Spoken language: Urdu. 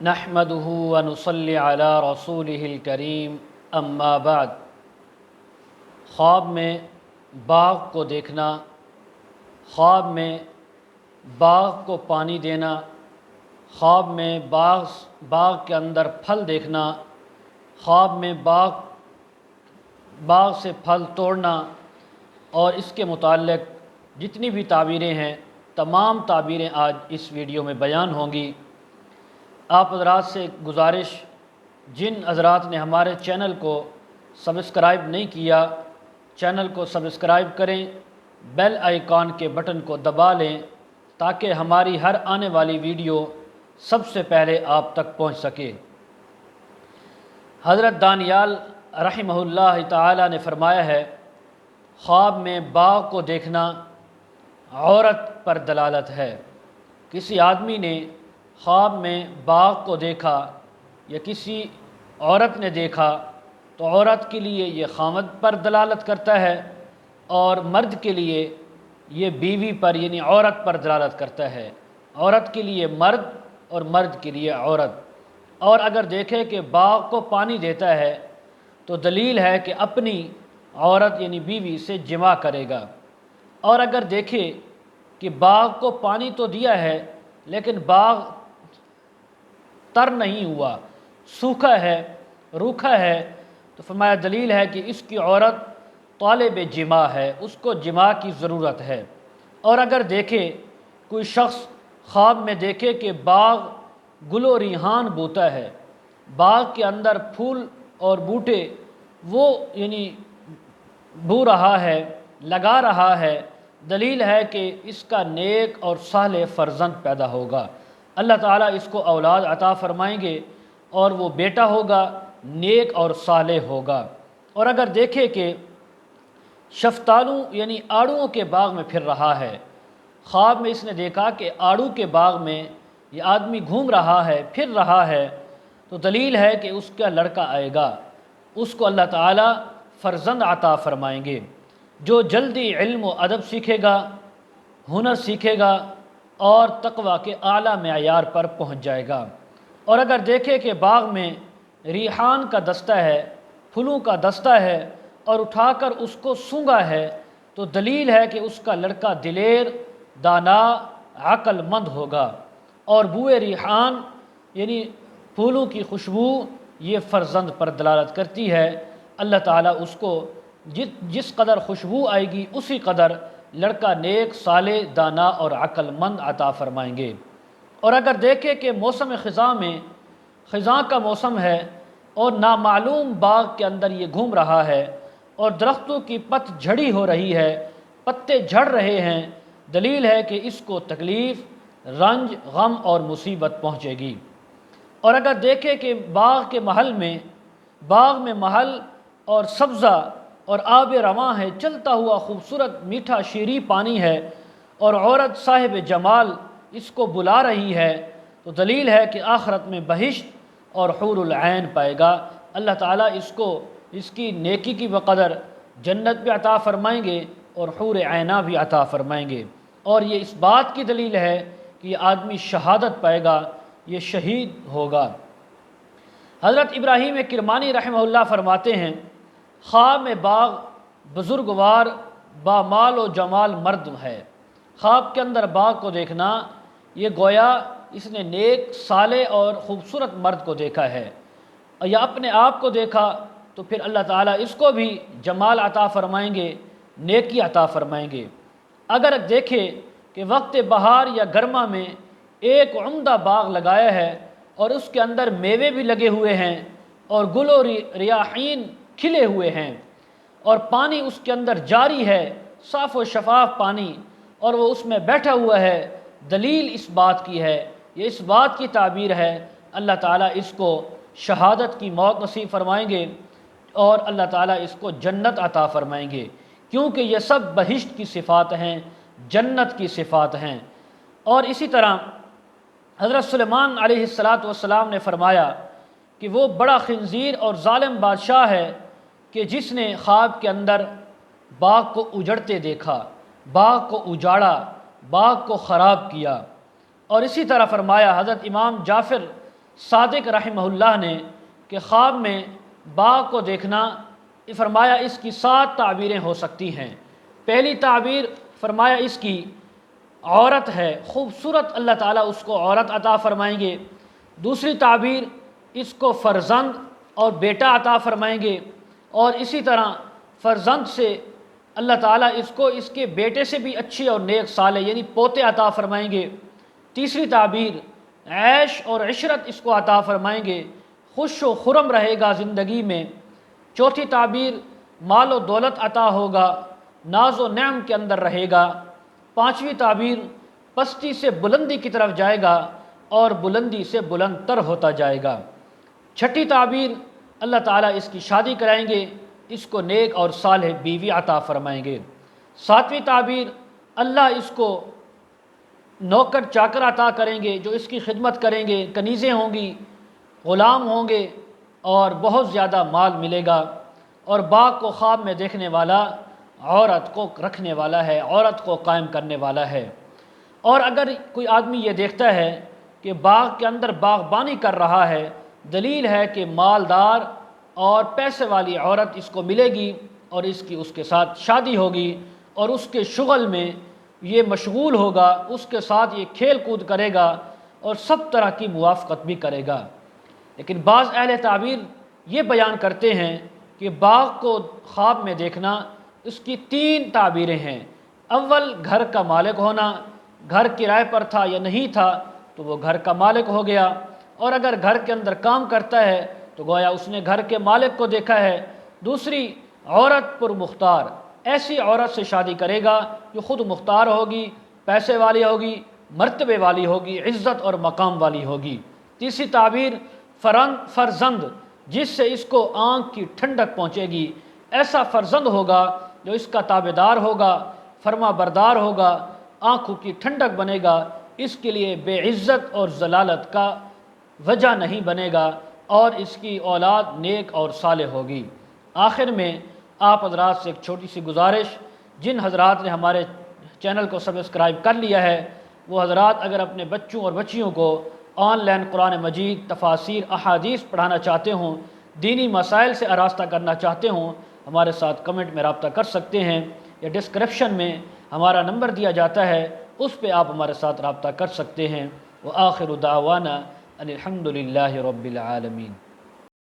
نحمده ونصلی علی رسولہ الکریم اما بعد۔ خواب میں باغ کو دیکھنا، خواب میں باغ کو پانی دینا، خواب میں باغ کے اندر پھل دیکھنا، خواب میں باغ سے پھل توڑنا اور اس کے متعلق جتنی بھی تعبیریں ہیں تمام تعبیریں آج اس ویڈیو میں بیان ہوں گی۔ آپ حضرات سے گزارش، جن حضرات نے ہمارے چینل کو سبسکرائب نہیں کیا، چینل کو سبسکرائب کریں، بیل آئیکن کے بٹن کو دبا لیں تاکہ ہماری ہر آنے والی ویڈیو سب سے پہلے آپ تک پہنچ سکے۔ حضرت دانیال رحمہ اللہ تعالی نے فرمایا ہے، خواب میں باغ کو دیکھنا عورت پر دلالت ہے۔ کسی آدمی نے خواب میں باغ کو دیکھا یا کسی عورت نے دیکھا تو عورت کے لیے یہ خامد پر دلالت کرتا ہے اور مرد کے لیے یہ بیوی پر یعنی عورت پر دلالت کرتا ہے۔ عورت کے لیے مرد اور مرد کے لیے عورت۔ اور اگر دیکھے کہ باغ کو پانی دیتا ہے تو دلیل ہے کہ اپنی عورت یعنی بیوی سے جمع کرے گا۔ اور اگر دیکھے کہ باغ کو پانی تو دیا ہے لیکن باغ تر نہیں ہوا، سوکھا ہے، روکھا ہے، تو فرمایا دلیل ہے کہ اس کی عورت طالب جماع ہے، اس کو جماع کی ضرورت ہے۔ اور اگر دیکھے کوئی شخص خواب میں دیکھے کہ باغ گل و ریحان بوتا ہے، باغ کے اندر پھول اور بوٹے وہ یعنی بو رہا ہے، لگا رہا ہے، دلیل ہے کہ اس کا نیک اور صالح فرزند پیدا ہوگا۔ اللہ تعالیٰ اس کو اولاد عطا فرمائیں گے اور وہ بیٹا ہوگا، نیک اور صالح ہوگا۔ اور اگر دیکھے کہ شفتالو یعنی آڑوؤں کے باغ میں پھر رہا ہے، خواب میں اس نے دیکھا کہ آڑو کے باغ میں یہ آدمی گھوم رہا ہے، پھر رہا ہے، تو دلیل ہے کہ اس کا لڑکا آئے گا، اس کو اللہ تعالیٰ فرزند عطا فرمائیں گے۔ جو جلدی علم و ادب سیکھے گا، ہنر سیکھے گا اور تقوی کے اعلیٰ معیار پر پہنچ جائے گا۔ اور اگر دیکھے کہ باغ میں ریحان کا دستہ ہے، پھولوں کا دستہ ہے اور اٹھا کر اس کو سونگھا ہے، تو دلیل ہے کہ اس کا لڑکا دلیر، دانا، عقل مند ہوگا۔ اور بوئے ریحان یعنی پھولوں کی خوشبو یہ فرزند پر دلالت کرتی ہے۔ اللہ تعالیٰ اس کو جس قدر خوشبو آئے گی اسی قدر لڑکا نیک، صالح، دانا اور عقل مند عطا فرمائیں گے۔ اور اگر دیکھے کہ موسم خزاں میں خزاں کا موسم ہے اور نامعلوم باغ کے اندر یہ گھوم رہا ہے اور درختوں کی پت جھڑی ہو رہی ہے، پتے جھڑ رہے ہیں، دلیل ہے کہ اس کو تکلیف، رنج، غم اور مصیبت پہنچے گی۔ اور اگر دیکھے کہ باغ میں محل اور سبزہ اور آب رواں ہے، چلتا ہوا خوبصورت میٹھا شیریں پانی ہے اور عورت صاحب جمال اس کو بلا رہی ہے، تو دلیل ہے کہ آخرت میں بہشت اور حور العین پائے گا۔ اللہ تعالیٰ اس کو اس کی نیکی کی بقدر جنت بھی عطا فرمائیں گے اور حور عینہ بھی عطا فرمائیں گے۔ اور یہ اس بات کی دلیل ہے کہ یہ آدمی شہادت پائے گا، یہ شہید ہوگا۔ حضرت ابراہیم کرمانی رحمہ اللہ فرماتے ہیں، خواب میں باغ بزرگوار با مال و جمال مرد ہے۔ خواب کے اندر باغ کو دیکھنا یہ گویا اس نے نیک، صالح اور خوبصورت مرد کو دیکھا ہے، یا اپنے آپ کو دیکھا تو پھر اللہ تعالیٰ اس کو بھی جمال عطا فرمائیں گے، نیکی عطا فرمائیں گے۔ اگر دیکھے کہ وقت بہار یا گرما میں ایک عمدہ باغ لگایا ہے اور اس کے اندر میوے بھی لگے ہوئے ہیں اور گل و ریاحین کھلے ہوئے ہیں اور پانی اس کے اندر جاری ہے، صاف و شفاف پانی، اور وہ اس میں بیٹھا ہوا ہے، دلیل اس بات کی ہے، یہ اس بات کی تعبیر ہے اللہ تعالیٰ اس کو شہادت کی موت نصیب فرمائیں گے اور اللہ تعالیٰ اس کو جنت عطا فرمائیں گے، کیونکہ یہ سب بہشت کی صفات ہیں، جنت کی صفات ہیں۔ اور اسی طرح حضرت سلیمان علیہ السلام نے فرمایا کہ وہ بڑا خنزیر اور ظالم بادشاہ ہے کہ جس نے خواب کے اندر باغ کو اجڑتے دیکھا، باغ کو اجاڑا، باغ کو خراب کیا۔ اور اسی طرح فرمایا حضرت امام جعفر صادق رحمہ اللہ نے کہ خواب میں باغ کو دیکھنا، فرمایا اس کی 7 تعبیریں ہو سکتی ہیں۔ پہلی تعبیر فرمایا اس کی عورت ہے، خوبصورت اللہ تعالیٰ اس کو عورت عطا فرمائیں گے۔ دوسری تعبیر اس کو فرزند اور بیٹا عطا فرمائیں گے، اور اسی طرح فرزند سے اللہ تعالیٰ اس کو اس کے بیٹے سے بھی اچھی اور نیک صالح یعنی پوتے عطا فرمائیں گے۔ تیسری تعبیر عیش اور عشرت اس کو عطا فرمائیں گے، خوش و خرم رہے گا زندگی میں۔ چوتھی تعبیر مال و دولت عطا ہوگا، ناز و نعم کے اندر رہے گا۔ پانچویں تعبیر پستی سے بلندی کی طرف جائے گا اور بلندی سے بلند تر ہوتا جائے گا۔ چھٹی تعبیر اللہ تعالیٰ اس کی شادی کرائیں گے، اس کو نیک اور صالح بیوی عطا فرمائیں گے۔ ساتویں تعبیر اللہ اس کو نوکر چاکر عطا کریں گے جو اس کی خدمت کریں گے، کنیزیں ہوں گی، غلام ہوں گے اور بہت زیادہ مال ملے گا۔ اور باغ کو خواب میں دیکھنے والا عورت کو رکھنے والا ہے، عورت کو قائم کرنے والا ہے۔ اور اگر کوئی آدمی یہ دیکھتا ہے کہ باغ کے اندر باغبانی کر رہا ہے، دلیل ہے کہ مالدار اور پیسے والی عورت اس کو ملے گی اور اس کے ساتھ شادی ہوگی اور اس کے شغل میں یہ مشغول ہوگا، اس کے ساتھ یہ کھیل کود کرے گا اور سب طرح کی موافقت بھی کرے گا۔ لیکن بعض اہل تعبیر یہ بیان کرتے ہیں کہ باغ کو خواب میں دیکھنا اس کی 3 تعبیریں ہیں۔ اول گھر کا مالک ہونا، گھر کرائے پر تھا یا نہیں تھا تو وہ گھر کا مالک ہو گیا، اور اگر گھر کے اندر کام کرتا ہے تو گویا اس نے گھر کے مالک کو دیکھا ہے۔ دوسری عورت پر مختار، ایسی عورت سے شادی کرے گا جو خود مختار ہوگی، پیسے والی ہوگی، مرتبے والی ہوگی، عزت اور مقام والی ہوگی۔ تیسری تعبیر فرزند، جس سے اس کو آنکھ کی ٹھنڈک پہنچے گی، ایسا فرزند ہوگا جو اس کا تابعدار ہوگا، فرما بردار ہوگا، آنکھوں کی ٹھنڈک بنے گا، اس کے لیے بے عزت اور ذلالت کا وجہ نہیں بنے گا، اور اس کی اولاد نیک اور صالح ہوگی۔ آخر میں آپ حضرات سے ایک چھوٹی سی گزارش، جن حضرات نے ہمارے چینل کو سبسکرائب کر لیا ہے وہ حضرات اگر اپنے بچوں اور بچیوں کو آن لائن قرآن مجید، تفاسیر، احادیث پڑھانا چاہتے ہوں، دینی مسائل سے آراستہ کرنا چاہتے ہوں، ہمارے ساتھ کمنٹ میں رابطہ کر سکتے ہیں، یا ڈسکرپشن میں ہمارا نمبر دیا جاتا ہے، اس پہ آپ ہمارے ساتھ رابطہ کر سکتے ہیں۔ وآخر دعوانا ان الحمد للہ رب العالمین۔